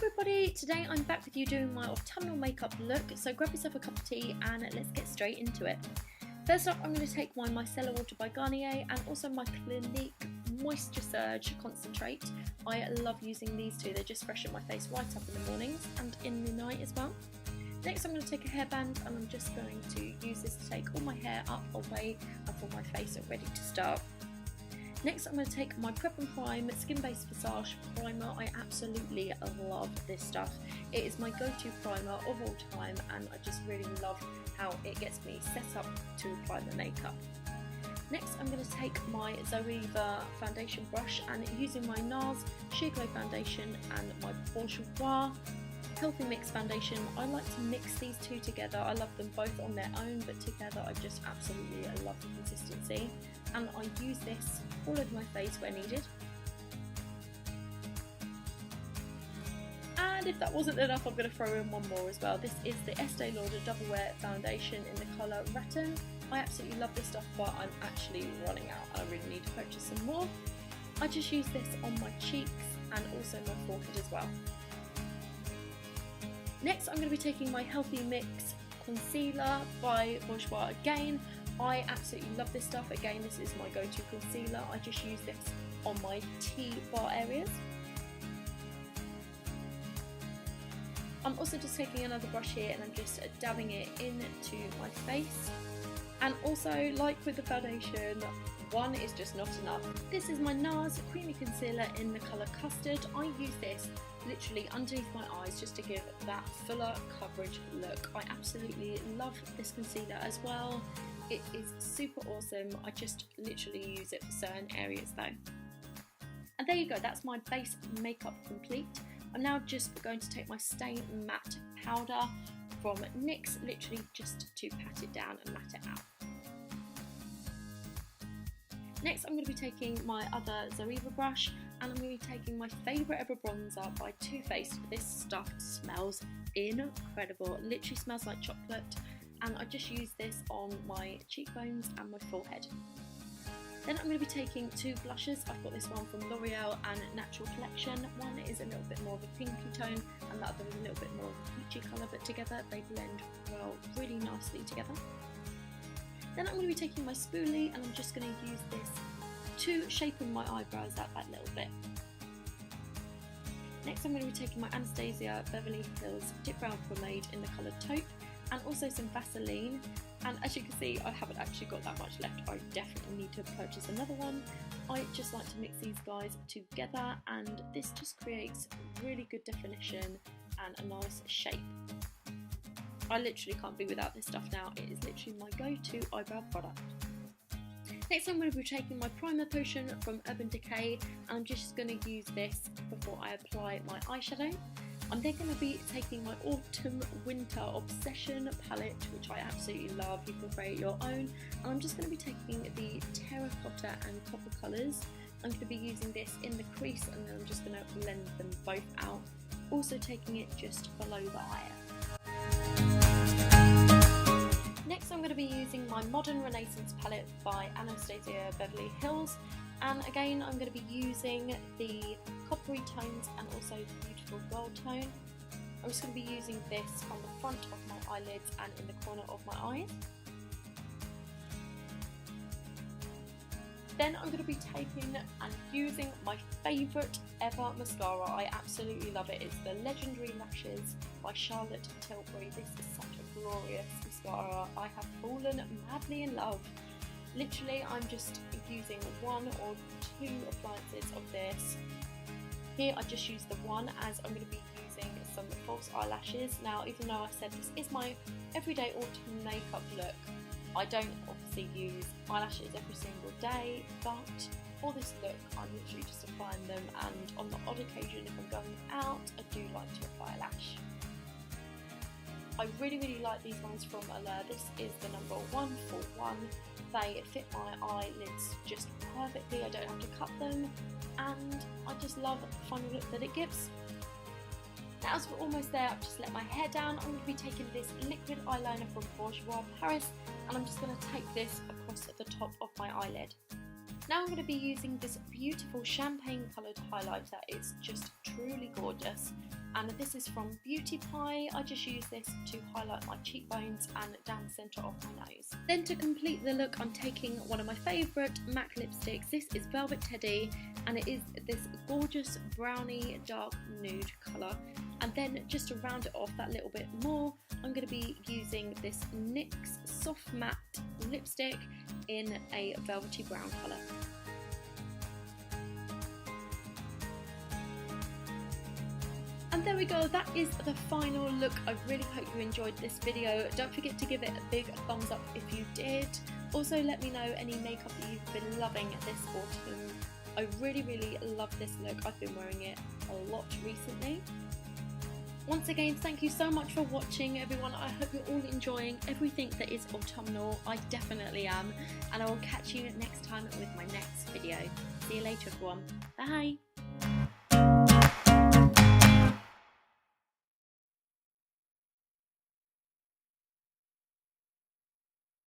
everybody, today I'm back with you doing my autumnal makeup look, so grab yourself a cup of tea and let's get straight into it. First up, I'm going to take my micellar water by Garnier and also my Clinique Moisture Surge Concentrate. I love using these two, they just freshen my face right up in the mornings and in the night as well. Next I'm going to take a hairband and I'm just going to use this to take all my hair up, away and for my face ready to start. Next I'm going to take my Prep and Prime Skin Based Visage Primer. I absolutely love this stuff. It is my go-to primer of all time and I just really love how it gets me set up to apply the makeup. Next I'm going to take my Zoeva foundation brush and using my NARS Sheer Glow foundation and my Bourjois Healthy Mix foundation, I like to mix these two together. I love them both on their own, but together I just absolutely love the consistency. And I use this all over my face where needed. And if that wasn't enough, I'm going to throw in one more as well. This is the Estee Lauder Double Wear Foundation in the colour Rattan. I absolutely love this stuff, but I'm actually running out. I really need to purchase some more. I just use this on my cheeks and also my forehead as well. Next I'm going to be taking my Healthy Mix Concealer by Bourjois again. I absolutely love this stuff. Again, this is my go-to concealer. I just use this on my T-bar areas. I'm also just taking another brush here and I'm just dabbing it into my face. And also, like with the foundation, one is just not enough. This is my NARS Creamy Concealer in the colour Custard. I use this literally underneath my eyes just to give that fuller coverage look. I absolutely love this concealer as well. It is super awesome. I just literally use it for certain areas though. And there you go, that's my base makeup complete. I'm now just going to take my Stay Matte powder from NYX, literally just to pat it down and matte it out. Next I'm going to be taking my other Zoeva brush and I'm going to be taking my favourite ever bronzer by Too Faced. This stuff smells incredible, it literally smells like chocolate, and I just use this on my cheekbones and my forehead. Then I'm going to be taking two blushes. I've got this one from L'Oreal and Natural Collection. One is a little bit more of a pinky tone and the other is a little bit more of a peachy colour, but together they blend well, really nicely together. Then I'm going to be taking my spoolie and I'm just going to use this to shapen my eyebrows out that little bit. Next I'm going to be taking my Anastasia Beverly Hills Dip Brown Pomade in the colour Taupe and also some Vaseline. And as you can see, I haven't actually got that much left. I definitely need to purchase another one. I just like to mix these guys together and this just creates really good definition and a nice shape. I literally can't be without this stuff now. It is literally my go-to eyebrow product. Next I'm going to be taking my primer potion from Urban Decay and I'm just going to use this before I apply my eyeshadow. I'm then going to be taking my Autumn Winter Obsession palette, which I absolutely love. You can create your own. And I'm just going to be taking the Terracotta and Copper colours. I'm going to be using this in the crease and then I'm just going to blend them both out. Also taking it just below the eye. Next I'm going to be using my Modern Renaissance palette by Anastasia Beverly Hills, and again I'm going to be using the coppery tones and also the beautiful gold tone. I'm just going to be using this on the front of my eyelids and in the corner of my eyes. Then I'm going to be taking and using my favourite ever mascara. I absolutely love it. It's the Legendary Lashes by Charlotte Tilbury. This is such a glorious mascara. I have fallen madly in love. Literally, I'm just using one or two appliances of this. Here I just use the one as I'm going to be using some false eyelashes. Now, even though I said this is my everyday autumn makeup look, I don't obviously use eyelashes every single day, but for this look I'm literally just applying them, and on the odd occasion if I'm going out I do like to apply a lash. I really like these ones from Allure. This is the number 1 for 1. They fit my eyelids just perfectly, I don't have to cut them, and I just love the fun look that it gives. Now as we're almost there, I've just let my hair down. I'm going to be taking this liquid eyeliner from Bourjois Paris and I'm just going to take this across the top of my eyelid. Now I'm going to be using this beautiful champagne coloured highlighter. It's just truly gorgeous and this is from Beauty Pie. I just use this to highlight my cheekbones and down the centre of my nose. Then to complete the look, I'm taking one of my favourite MAC lipsticks. This is Velvet Teddy, and it is this gorgeous brownie dark nude colour. And then just to round it off that little bit more, I'm going to be using this NYX Soft Matte lipstick in a velvety brown colour. And there we go, that is the final look. I really hope you enjoyed this video. Don't forget to give it a big thumbs up if you did. Also let me know any makeup that you've been loving this autumn. I really love this look. I've been wearing it a lot recently. Once again, thank you so much for watching, everyone. I hope you're all enjoying everything that is autumnal. I definitely am. And I will catch you next time with my next video. See you later, everyone. Bye.